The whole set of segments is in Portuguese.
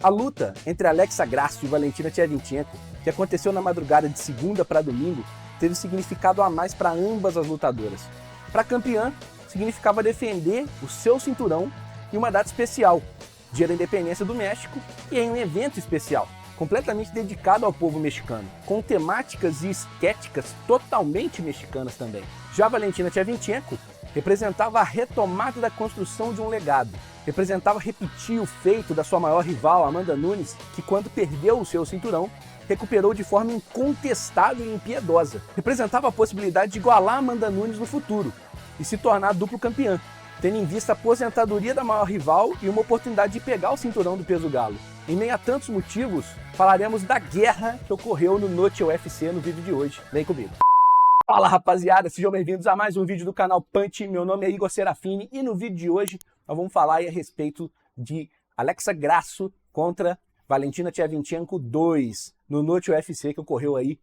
A luta entre Alexa Grasso e Valentina Shevchenko, que aconteceu na madrugada de segunda para domingo, teve significado a mais para ambas as lutadoras. Para a campeã, significava defender o seu cinturão em uma data especial, Dia da Independência do México, e em um evento especial, completamente dedicado ao povo mexicano, com temáticas e estéticas totalmente mexicanas também. Já Valentina Shevchenko representava a retomada da construção de um legado, representava repetir o feito da sua maior rival, Amanda Nunes, que quando perdeu o seu cinturão, recuperou de forma incontestável e impiedosa. Representava a possibilidade de igualar Amanda Nunes no futuro e se tornar duplo campeã, tendo em vista a aposentadoria da maior rival e uma oportunidade de pegar o cinturão do peso galo. Em meio a tantos motivos, falaremos da guerra que ocorreu no Noche UFC no vídeo de hoje. Vem comigo. Fala rapaziada, sejam bem-vindos a mais um vídeo do canal Punch. Meu nome é Igor Serafini e no vídeo de hoje nós vamos falar aí a respeito de Alexa Grasso contra Valentina Shevchenko 2 no Noche UFC que ocorreu aí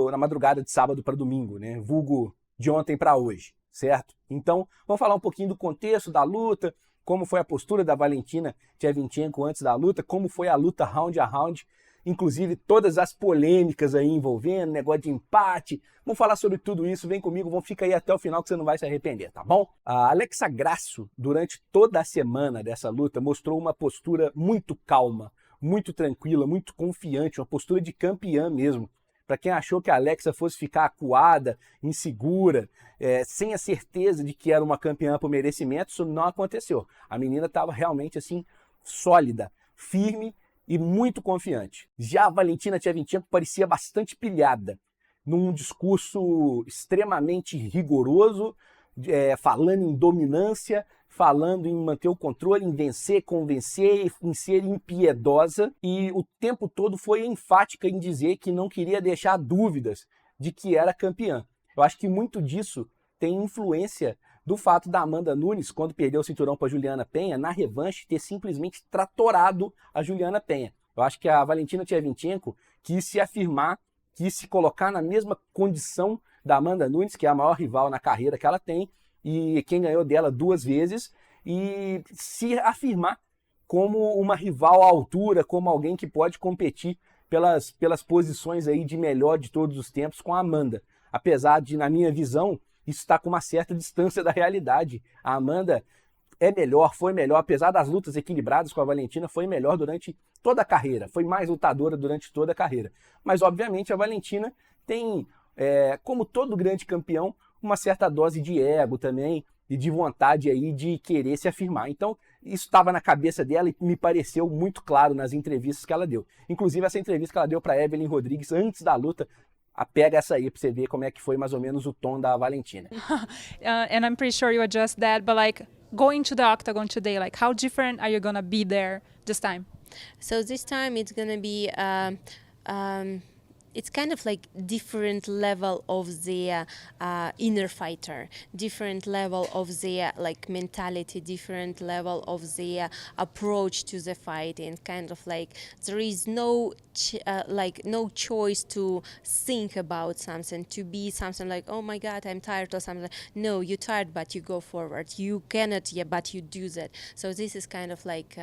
na madrugada de sábado para domingo, né? Vulgo de ontem para hoje, certo? Então vamos falar um pouquinho do contexto da luta, como foi a postura da Valentina Shevchenko antes da luta, como foi a luta round a round, inclusive todas as polêmicas aí envolvendo, negócio de empate. Vamos falar sobre tudo isso, vem comigo, vamos ficar aí até o final que você não vai se arrepender, tá bom? A Alexa Grasso, durante toda a semana dessa luta, mostrou uma postura muito calma, muito tranquila, muito confiante, uma postura de campeã mesmo. Para quem achou que a Alexa fosse ficar acuada, insegura, sem a certeza de que era uma campeã por merecimento, isso não aconteceu. A menina estava realmente assim, sólida, firme e muito confiante. Já a Valentina Shevchenko parecia bastante pilhada, num discurso extremamente rigoroso, falando em dominância, falando em manter o controle, em vencer, convencer, em ser impiedosa, e o tempo todo foi enfática em dizer que não queria deixar dúvidas de que era campeã. Eu acho que muito disso tem influência do fato da Amanda Nunes, quando perdeu o cinturão para Juliana Penha, na revanche, ter simplesmente tratorado a Juliana Penha. Eu acho que a Valentina Shevchenko quis se afirmar, quis se colocar na mesma condição da Amanda Nunes, que é a maior rival na carreira que ela tem, e quem ganhou dela 2 vezes, e se afirmar como uma rival à altura, como alguém que pode competir pelas posições aí de melhor de todos os tempos com a Amanda. Apesar de, na minha visão, isso está com uma certa distância da realidade. A Amanda é melhor, foi melhor, apesar das lutas equilibradas com a Valentina, foi melhor durante toda a carreira, foi mais lutadora durante toda a carreira. Mas, obviamente, a Valentina tem, como todo grande campeão, uma certa dose de ego também e de vontade aí de querer se afirmar. Então, isso estava na cabeça dela e me pareceu muito claro nas entrevistas que ela deu. Inclusive, essa entrevista que ela deu para Evelyn Rodrigues antes da luta, pega essa aí pra você ver como é que foi mais ou menos o tom da Valentina. And I'm pretty sure you adjust that, but like going to the octagon today, like how different are you gonna be there this time? So this time it's gonna be it's kind of like different level of the inner fighter, different level of the like mentality, different level of the approach to the fighting. Kind of like there is no no choice to think about something, to be something like, oh my God, I'm tired or something. No, you're tired, but you go forward. You cannot, yeah, but you do that. So this is kind of like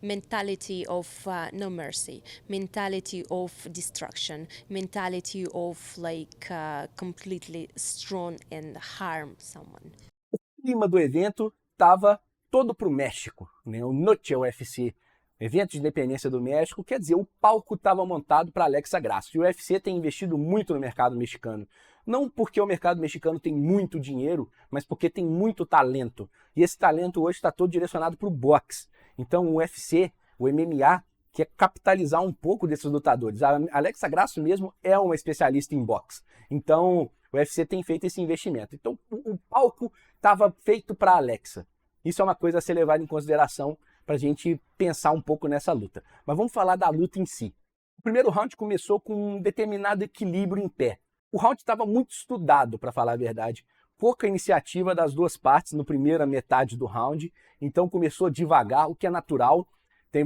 mentality of no mercy, mentality of destruction, mentality of like completely strong and harm someone. O clima do evento estava todo pro México, né? O Noche UFC, evento de independência do México, quer dizer, o palco estava montado para Alexa Grasso. E o UFC tem investido muito no mercado mexicano. Não porque o mercado mexicano tem muito dinheiro, mas porque tem muito talento. E esse talento hoje está todo direcionado para o boxe. Então o UFC, o MMA, quer capitalizar um pouco desses lutadores. A Alexa Grasso mesmo é uma especialista em boxe. Então o UFC tem feito esse investimento. Então o palco estava feito para a Alexa. Isso é uma coisa a ser levada em consideração para a gente pensar um pouco nessa luta. Mas vamos falar da luta em si. O primeiro round começou com um determinado equilíbrio em pé. O round estava muito estudado, para falar a verdade. Pouca iniciativa das duas partes no primeira metade do round, então começou devagar, o que é natural. Tem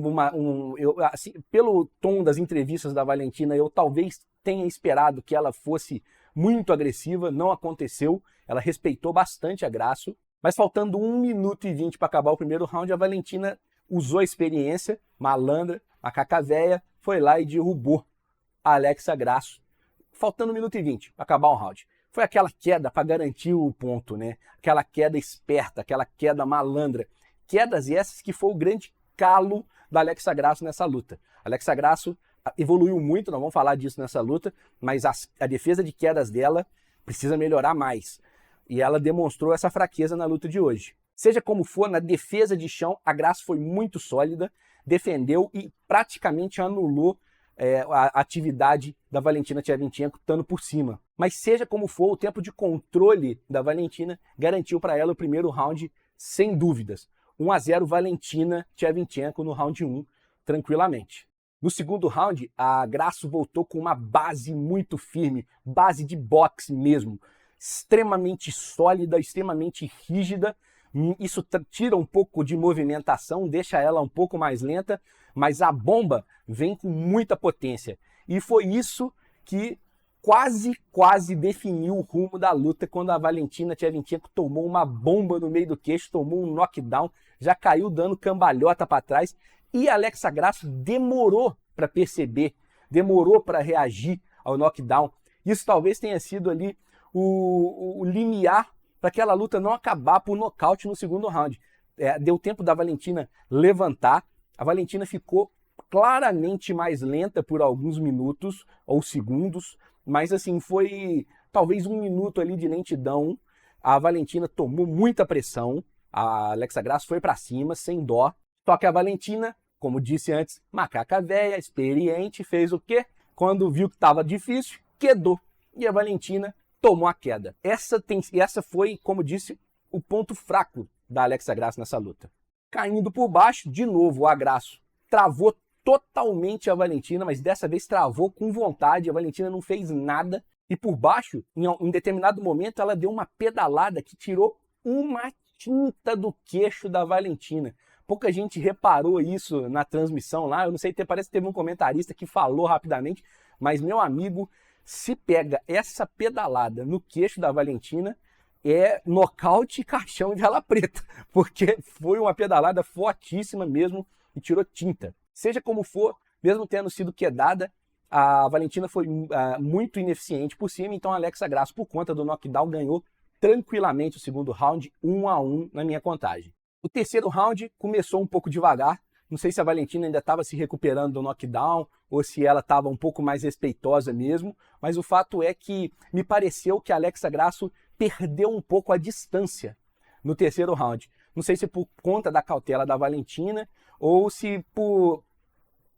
assim, pelo tom das entrevistas da Valentina, eu talvez tenha esperado que ela fosse muito agressiva, não aconteceu. Ela respeitou bastante a Grasso, mas faltando 1 minuto e 20 para acabar o primeiro round, a Valentina usou a experiência, malandra, macaca véia, foi lá e derrubou a Alexa Grasso, faltando 1 minuto e 20 para acabar o round. Foi aquela queda para garantir o ponto, né? Aquela queda esperta, aquela queda malandra. Quedas essas que foi o grande calo da Alexa Grasso nessa luta. A Alexa Grasso evoluiu muito, nós vamos falar disso nessa luta, mas a defesa de quedas dela precisa melhorar mais. E ela demonstrou essa fraqueza na luta de hoje. Seja como for, na defesa de chão, a Grasso foi muito sólida, defendeu e praticamente anulou a atividade da Valentina Shevchenko estando por cima. Mas seja como for, o tempo de controle da Valentina garantiu para ela o primeiro round sem dúvidas. 1-0 Valentina Shevchenko no round 1, tranquilamente. No segundo round, a Grasso voltou com uma base muito firme, base de boxe mesmo, extremamente sólida, extremamente rígida. Isso tira um pouco de movimentação, deixa ela um pouco mais lenta, mas a bomba vem com muita potência. E foi isso que quase definiu o rumo da luta quando a Valentina Shevchenko tomou uma bomba no meio do queixo, tomou um knockdown, já caiu dando cambalhota para trás. E a Alexa Grasso demorou para perceber, demorou para reagir ao knockdown. Isso talvez tenha sido ali o limiar para aquela luta não acabar por nocaute no segundo round. Deu tempo da Valentina levantar, a Valentina ficou claramente mais lenta por alguns minutos ou segundos, mas assim, foi talvez 1 minuto ali de lentidão. A Valentina tomou muita pressão, a Alexa Grasso foi para cima, sem dó. Só que a Valentina, como disse antes, macaca véia, experiente, fez o quê? Quando viu que estava difícil, quedou. E a Valentina tomou a queda. Essa foi, como disse, o ponto fraco da Alexa Grasso nessa luta. Caindo por baixo, de novo, a Grasso travou totalmente a Valentina, mas dessa vez travou com vontade. A Valentina não fez nada. E por baixo, em determinado momento, ela deu uma pedalada que tirou uma tinta do queixo da Valentina. Pouca gente reparou isso na transmissão lá. Eu não sei, parece que teve um comentarista que falou rapidamente, mas, meu amigo, se pega essa pedalada no queixo da Valentina, é nocaute e caixão de ala preta, porque foi uma pedalada fortíssima mesmo e tirou tinta. Seja como for, mesmo tendo sido quedada, a Valentina foi muito ineficiente por cima, então a Alexa Grasso, por conta do knockdown, ganhou tranquilamente o segundo round, 1-1 na minha contagem. O terceiro round começou um pouco devagar. Não sei se a Valentina ainda estava se recuperando do knockdown ou se ela estava um pouco mais respeitosa mesmo, mas o fato é que me pareceu que a Alexa Grasso perdeu um pouco a distância no terceiro round. Não sei se por conta da cautela da Valentina ou se por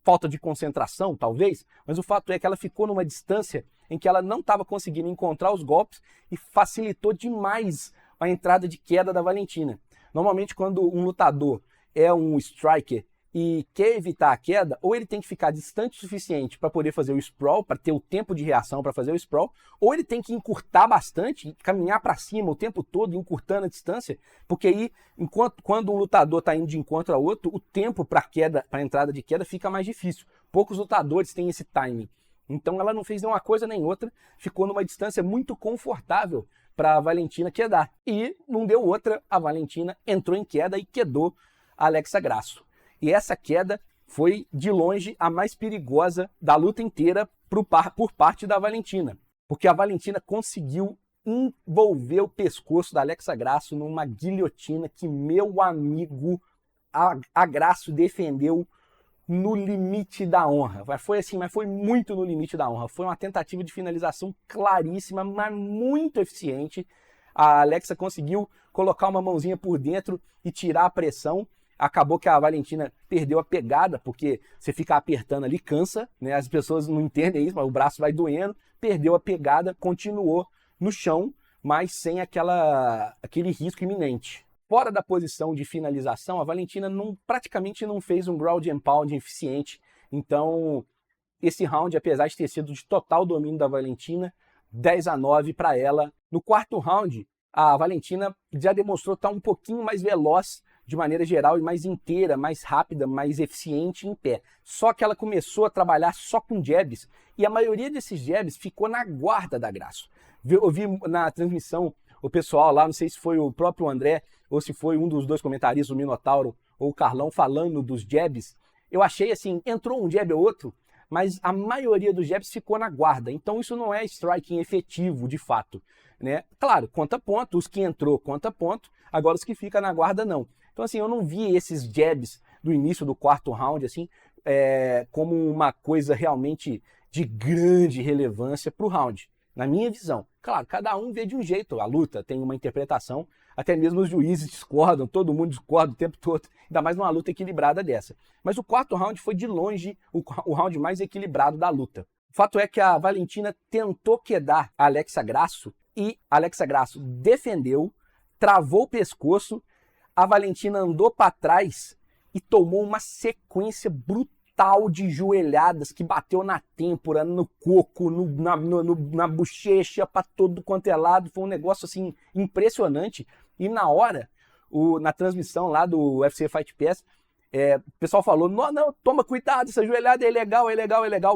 falta de concentração, talvez, mas o fato é que ela ficou numa distância em que ela não estava conseguindo encontrar os golpes e facilitou demais a entrada de queda da Valentina. Normalmente, quando um lutador é um striker e quer evitar a queda, ou ele tem que ficar distante o suficiente para poder fazer o sprawl, para ter o tempo de reação para fazer o sprawl, ou ele tem que encurtar bastante, caminhar para cima o tempo todo, encurtando a distância, porque aí, quando um lutador está indo de encontro ao outro, o tempo para a entrada de queda fica mais difícil. Poucos lutadores têm esse timing. Então ela não fez nem uma coisa nem outra, ficou numa distância muito confortável para a Valentina quedar. E não deu outra, a Valentina entrou em queda e quedou a Alexa Grasso. E essa queda foi, de longe, a mais perigosa da luta inteira por parte da Valentina. Porque a Valentina conseguiu envolver o pescoço da Alexa Grasso numa guilhotina que, meu amigo, a Grasso defendeu no limite da honra. Foi assim, mas foi muito no limite da honra. Foi uma tentativa de finalização claríssima, mas muito eficiente. A Alexa conseguiu colocar uma mãozinha por dentro e tirar a pressão. Acabou que a Valentina perdeu a pegada, porque você fica apertando ali, cansa, né? As pessoas não entendem isso, mas o braço vai doendo. Perdeu a pegada, continuou no chão, mas sem aquele risco iminente. Fora da posição de finalização, a Valentina praticamente não fez um ground and pound eficiente. Então, esse round, apesar de ter sido de total domínio da Valentina, 10-9 para ela. No quarto round, a Valentina já demonstrou estar um pouquinho mais veloz de maneira geral e mais inteira, mais rápida, mais eficiente em pé. Só que ela começou a trabalhar só com jabs e a maioria desses jabs ficou na guarda da Grasso. Eu vi na transmissão o pessoal lá, não sei se foi o próprio André ou se foi um dos dois comentaristas, o Minotauro ou o Carlão, falando dos jabs, eu achei assim, entrou um jab ou outro, mas a maioria dos jabs ficou na guarda. Então isso não é striking efetivo, de fato, né? Claro, conta ponto, os que entrou conta ponto, agora os que ficam na guarda não. Então assim, eu não vi esses jabs do início do quarto round assim, como uma coisa realmente de grande relevância para o round, na minha visão. Claro, cada um vê de um jeito, a luta tem uma interpretação, até mesmo os juízes discordam, todo mundo discorda o tempo todo, ainda mais numa luta equilibrada dessa. Mas o quarto round foi de longe o round mais equilibrado da luta. O fato é que a Valentina tentou quedar a Alexa Grasso e a Alexa Grasso defendeu, travou o pescoço, a Valentina andou para trás e tomou uma sequência brutal de joelhadas que bateu na têmpora, no coco, na bochecha, para todo quanto é lado. Foi um negócio assim impressionante. E na hora, na transmissão lá do UFC Fight Pass, o pessoal falou, não, toma cuidado, essa joelhada é legal,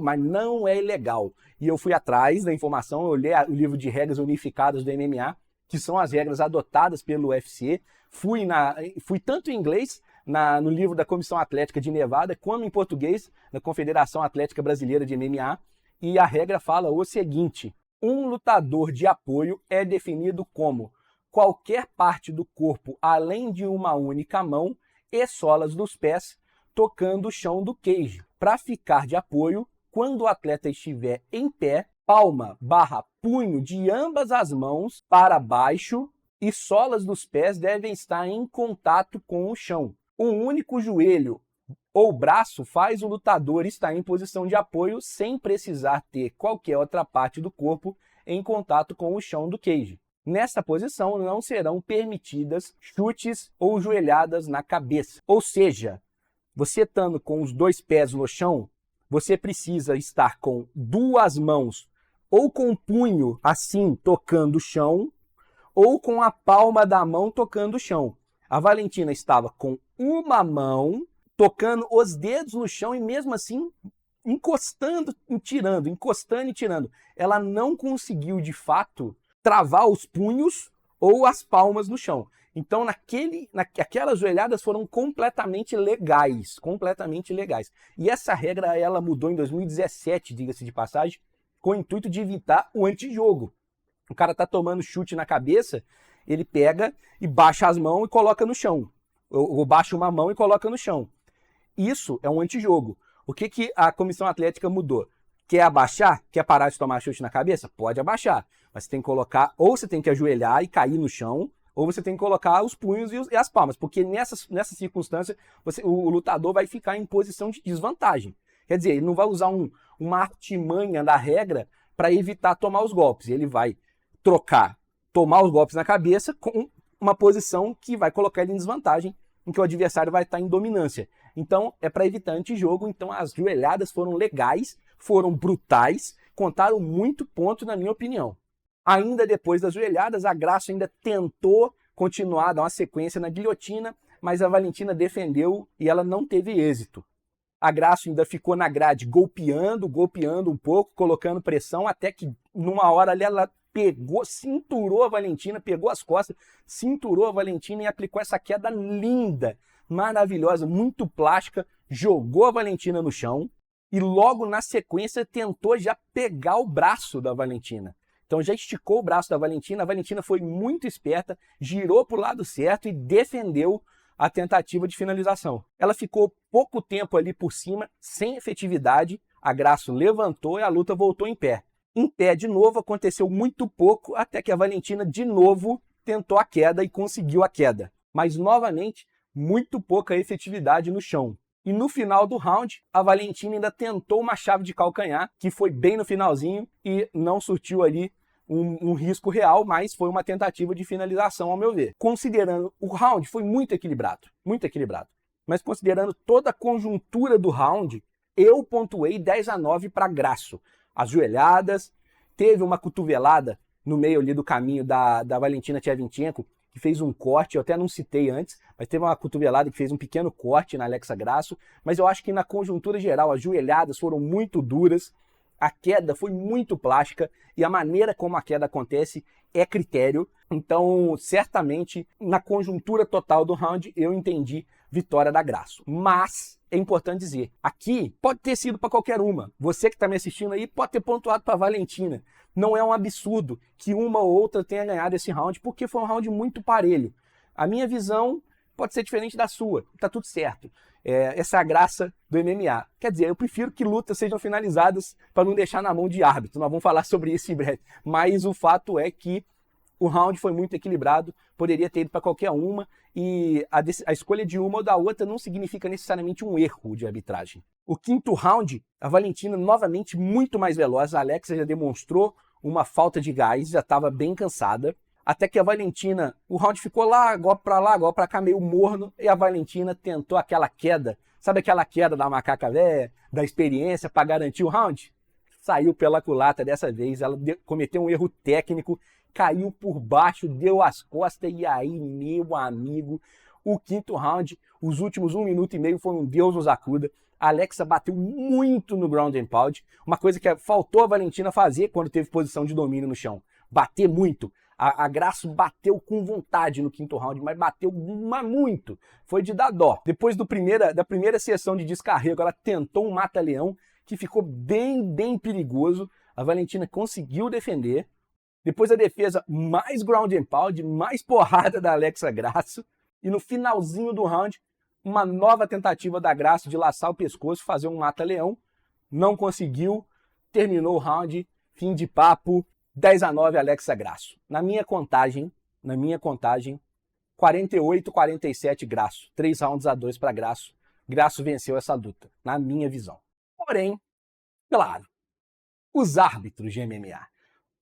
mas não é ilegal. E eu fui atrás da informação, eu olhei o livro de regras unificadas do MMA, que são as regras adotadas pelo UFC, fui tanto em inglês, no livro da Comissão Atlética de Nevada, como em português, na Confederação Atlética Brasileira de MMA, e a regra fala o seguinte: um lutador de apoio é definido como qualquer parte do corpo além de uma única mão e solas dos pés tocando o chão do cage. Para ficar de apoio, quando o atleta estiver em pé, palma/punho de ambas as mãos para baixo e solas dos pés devem estar em contato com o chão. Um único joelho ou braço faz o lutador estar em posição de apoio sem precisar ter qualquer outra parte do corpo em contato com o chão do cage. Nessa posição não serão permitidas chutes ou joelhadas na cabeça. Ou seja, você estando com os dois pés no chão, você precisa estar com duas mãos ou com o punho assim tocando o chão ou com a palma da mão tocando o chão. A Valentina estava com uma mão tocando os dedos no chão e mesmo assim encostando e tirando. Ela não conseguiu de fato travar os punhos ou as palmas no chão. Então aquelas joelhadas foram completamente legais. E essa regra ela mudou em 2017, diga-se de passagem, com o intuito de evitar o antijogo. O cara tá tomando chute na cabeça, ele pega e baixa as mãos e coloca no chão. Ou baixa uma mão e coloca no chão. Isso é um antijogo. O que a Comissão Atlética mudou? Quer abaixar? Quer parar de tomar chute na cabeça? Pode abaixar. Mas você tem que colocar, ou você tem que ajoelhar e cair no chão, ou você tem que colocar os punhos e as palmas. Porque nessa circunstância, o lutador vai ficar em posição de desvantagem. Quer dizer, ele não vai usar uma artimanha da regra para evitar tomar os golpes. Ele vai tomar os golpes na cabeça com uma posição que vai colocar ele em desvantagem, em que o adversário vai estar em dominância. Então, é para evitar antijogo. Então, as joelhadas foram legais, foram brutais, contaram muito ponto, na minha opinião. Ainda depois das joelhadas, a Grasso ainda tentou continuar, dar uma sequência na guilhotina, mas a Valentina defendeu e ela não teve êxito. A Grasso ainda ficou na grade golpeando um pouco, colocando pressão, até que numa hora ali ela cinturou a Valentina, pegou as costas, cinturou a Valentina e aplicou essa queda linda, maravilhosa, muito plástica, jogou a Valentina no chão e logo na sequência tentou já pegar o braço da Valentina. Então já esticou o braço da Valentina, a Valentina foi muito esperta, girou para o lado certo e defendeu a tentativa de finalização. Ela ficou pouco tempo ali por cima, sem efetividade, a Grasso levantou e a luta voltou em pé. Em pé de novo, aconteceu muito pouco, até que a Valentina de novo tentou a queda e conseguiu a queda. Mas novamente, muito pouca efetividade no chão. E no final do round, a Valentina ainda tentou uma chave de calcanhar, que foi bem no finalzinho e não surtiu ali um risco real, mas foi uma tentativa de finalização, ao meu ver. Considerando o round, foi muito equilibrado. Mas considerando toda a conjuntura do round, eu pontuei 10-9 para Grasso. As joelhadas, teve uma cotovelada no meio ali do caminho da Valentina Shevchenko, que fez um corte, eu até não citei antes, mas teve uma cotovelada que fez um pequeno corte na Alexa Grasso, mas eu acho que na conjuntura geral as joelhadas foram muito duras, a queda foi muito plástica e a maneira como a queda acontece é critério. Então, certamente, na conjuntura total do round, eu entendi vitória da Grasso. Mas é importante dizer, aqui pode ter sido para qualquer uma. Você que está me assistindo aí pode ter pontuado para a Valentina. Não é um absurdo que uma ou outra tenha ganhado esse round, porque foi um round muito parelho. A minha visão pode ser diferente da sua, tá tudo certo. Essa é a graça do MMA. Quer dizer, eu prefiro que lutas sejam finalizadas para não deixar na mão de árbitro. Nós vamos falar sobre isso em breve. Mas o fato é que o round foi muito equilibrado, poderia ter ido para qualquer uma, e a escolha de uma ou da outra não significa necessariamente um erro de arbitragem. O quinto round, a Valentina novamente muito mais veloz, a Alexa já demonstrou uma falta de gás, já estava bem cansada, até que a Valentina, o round ficou lá, golpe para cá, meio morno, e a Valentina tentou aquela queda, sabe aquela queda da macaca velha, da experiência para garantir o round? Saiu pela culatra dessa vez, ela cometeu um erro técnico, caiu por baixo, deu as costas, e aí, meu amigo, o quinto round, os últimos 1 minuto e meio foi um Deus nos acuda. A Alexa bateu muito no ground and pound, uma coisa que faltou a Valentina fazer quando teve posição de domínio no chão, bater muito. A Grasso bateu com vontade no quinto round, mas bateu muito, foi de dar dó. Depois da primeira sessão de descarrego, ela tentou um mata-leão, que ficou bem perigoso, a Valentina conseguiu defender. Depois a defesa, mais ground and pound, mais porrada da Alexa Grasso. E no finalzinho do round, uma nova tentativa da Grasso de laçar o pescoço, fazer um mata-leão. Não conseguiu, terminou o round, fim de papo, 10-9 Alexa Grasso. Na minha contagem, 48-47 Grasso. 3-2 para Grasso. Grasso venceu essa luta, na minha visão. Porém, claro, os árbitros de MMA,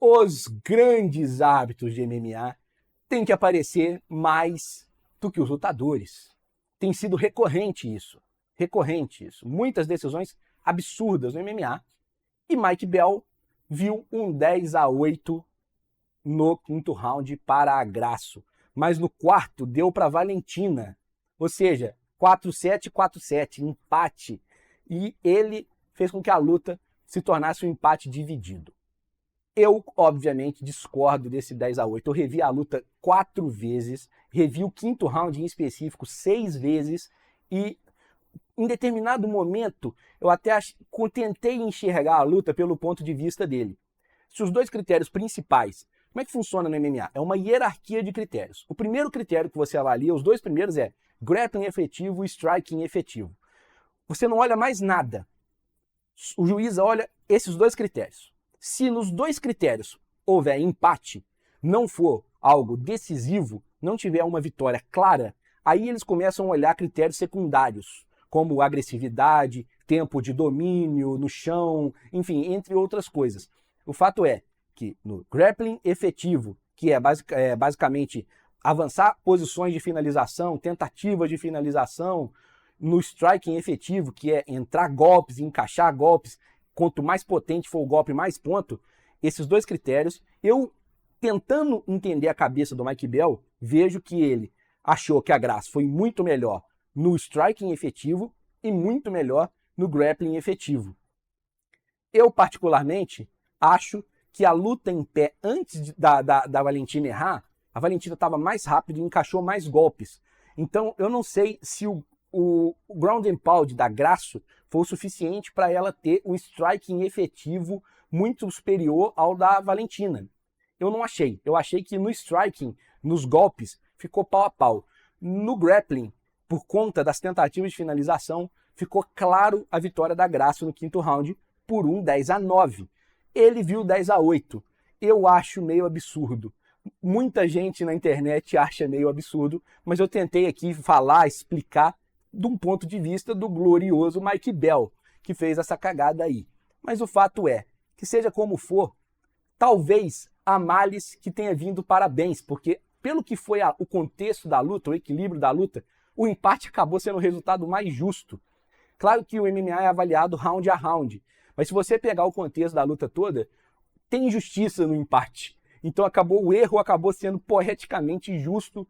os grandes árbitros de MMA têm que aparecer mais do que os lutadores. Tem sido recorrente isso. Muitas decisões absurdas no MMA. E Mike Bell viu um 10-8 no quinto round para a Grasso. Mas no quarto deu para Valentina. Ou seja, 4-7, 4-7, empate. E ele fez com que a luta se tornasse um empate dividido. Eu, obviamente, discordo desse 10-8. Eu revi a luta 4 vezes, revi o quinto round em específico 6 vezes e, em determinado momento, eu até tentei enxergar a luta pelo ponto de vista dele. Se os dois critérios principais, como é que funciona no MMA? É uma hierarquia de critérios. O primeiro critério que você avalia, os dois primeiros é grappling efetivo e striking efetivo. Você não olha mais nada. O juiz olha esses dois critérios. Se nos dois critérios houver empate, não for algo decisivo, não tiver uma vitória clara, aí eles começam a olhar critérios secundários, como agressividade, tempo de domínio no chão, enfim, entre outras coisas. O fato é que no grappling efetivo, que é basicamente avançar posições de finalização, tentativas de finalização, no striking efetivo, que é entrar golpes, encaixar golpes, quanto mais potente for o golpe, mais ponto, esses dois critérios, eu tentando entender a cabeça do Mike Bell, vejo que ele achou que a Grasso foi muito melhor no striking efetivo e muito melhor no grappling efetivo. Eu, particularmente, acho que a luta em pé, antes da Valentina errar, a Valentina estava mais rápida e encaixou mais golpes. Então, eu não sei se o ground and pound da Grasso foi o suficiente para ela ter um striking efetivo muito superior ao da Valentina. Eu não achei. Eu achei que no striking, nos golpes, ficou pau a pau. No grappling, por conta das tentativas de finalização, ficou claro a vitória da Grasso no quinto round por um 10-9. Ele viu 10-8. Eu acho meio absurdo. Muita gente na internet acha meio absurdo, mas eu tentei aqui falar, explicar de um ponto de vista do glorioso Mike Bell, que fez essa cagada aí. Mas o fato é, que seja como for, talvez a males que tenha vindo parabéns, porque pelo que foi o contexto da luta, o equilíbrio da luta, o empate acabou sendo o resultado mais justo. Claro que o MMA é avaliado round a round, mas se você pegar o contexto da luta toda, tem injustiça no empate. Então o erro acabou sendo poeticamente justo,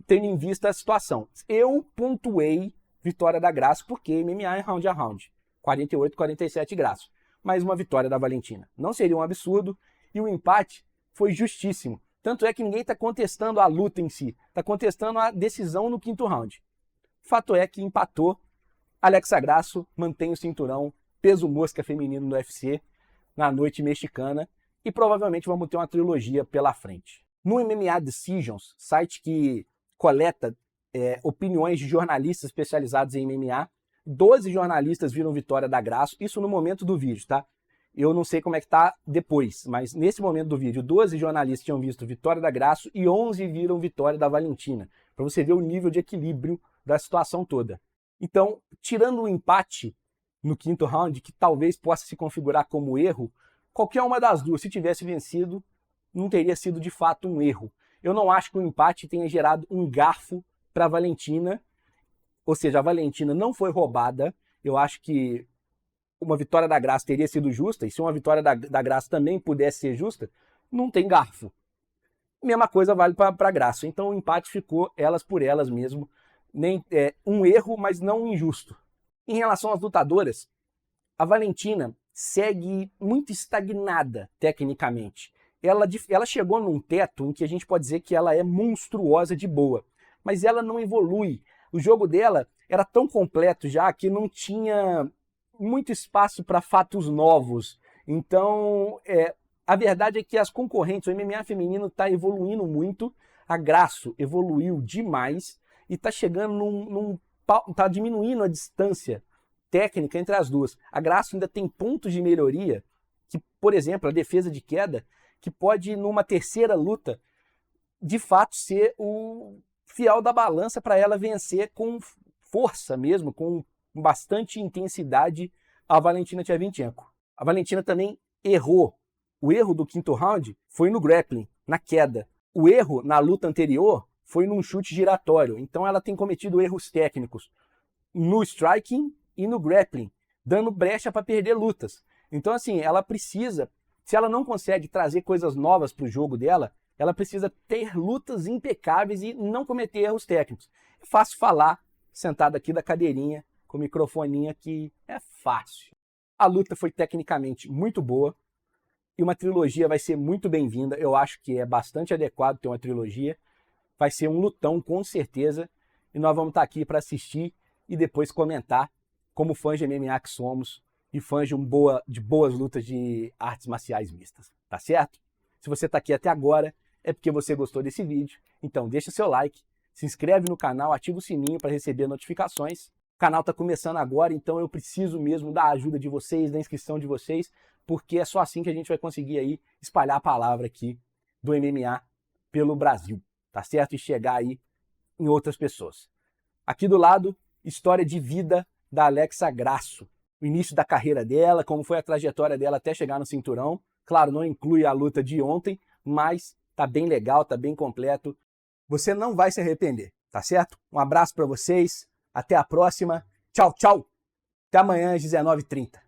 tendo em vista a situação. Eu pontuei vitória da Grasso, porque MMA é round a round. 48-47 Grasso. Mas uma vitória da Valentina. Não seria um absurdo. E o empate foi justíssimo. Tanto é que ninguém está contestando a luta em si, está contestando a decisão no quinto round. Fato é que empatou. Alexa Grasso mantém o cinturão peso mosca feminino no UFC na noite mexicana e provavelmente vamos ter uma trilogia pela frente. No MMA Decisions, site que coleta opiniões de jornalistas especializados em MMA, 12 jornalistas viram vitória da Grasso, isso no momento do vídeo, tá? Eu não sei como é que tá depois, mas nesse momento do vídeo, 12 jornalistas tinham visto vitória da Grasso e 11 viram vitória da Valentina, para você ver o nível de equilíbrio da situação toda. Então, tirando o empate no quinto round, que talvez possa se configurar como erro, qualquer uma das duas, se tivesse vencido, não teria sido de fato um erro. Eu não acho que o empate tenha gerado um garfo para a Valentina, ou seja, a Valentina não foi roubada. Eu acho que uma vitória da Grasso teria sido justa, e se uma vitória da Grasso também pudesse ser justa, não tem garfo. Mesma coisa vale para a Grasso. Então o empate ficou elas por elas mesmo. Um erro, mas não injusto. Em relação às lutadoras, a Valentina segue muito estagnada tecnicamente. Ela chegou num teto em que a gente pode dizer que ela é monstruosa de boa, mas ela não evolui. O jogo dela era tão completo já que não tinha muito espaço para fatos novos. Então, a verdade é que as concorrentes, o MMA feminino está evoluindo muito, a Grasso evoluiu demais e está chegando está diminuindo a distância técnica entre as duas. A Grasso ainda tem pontos de melhoria, que, por exemplo, a defesa de queda, que pode, numa terceira luta, de fato ser o fiel da balança para ela vencer com força mesmo, com bastante intensidade, a Valentina Shevchenko. A Valentina também errou. O erro do quinto round foi no grappling, na queda. O erro na luta anterior foi num chute giratório. Então ela tem cometido erros técnicos no striking e no grappling, dando brecha para perder lutas. Então, assim, ela precisa, se ela não consegue trazer coisas novas para o jogo dela, ela precisa ter lutas impecáveis e não cometer erros técnicos. É fácil falar, sentado aqui da cadeirinha, com o microfoninho aqui, é fácil. A luta foi tecnicamente muito boa e uma trilogia vai ser muito bem-vinda. Eu acho que é bastante adequado ter uma trilogia. Vai ser um lutão, com certeza, e nós vamos estar aqui para assistir e depois comentar, como fãs de MMA que somos e fãs de boas lutas de artes marciais mistas, tá certo? Se você está aqui até agora, é porque você gostou desse vídeo, então deixa seu like, se inscreve no canal, ativa o sininho para receber notificações. O canal está começando agora, então eu preciso mesmo da ajuda de vocês, da inscrição de vocês, porque é só assim que a gente vai conseguir aí espalhar a palavra aqui do MMA pelo Brasil, tá certo? E chegar aí em outras pessoas. Aqui do lado, história de vida da Alexa Grasso. O início da carreira dela, como foi a trajetória dela até chegar no cinturão. Claro, não inclui a luta de ontem, mas tá bem legal, tá bem completo. Você não vai se arrepender, tá certo? Um abraço para vocês, até a próxima. Tchau, tchau. Até amanhã às 19h30.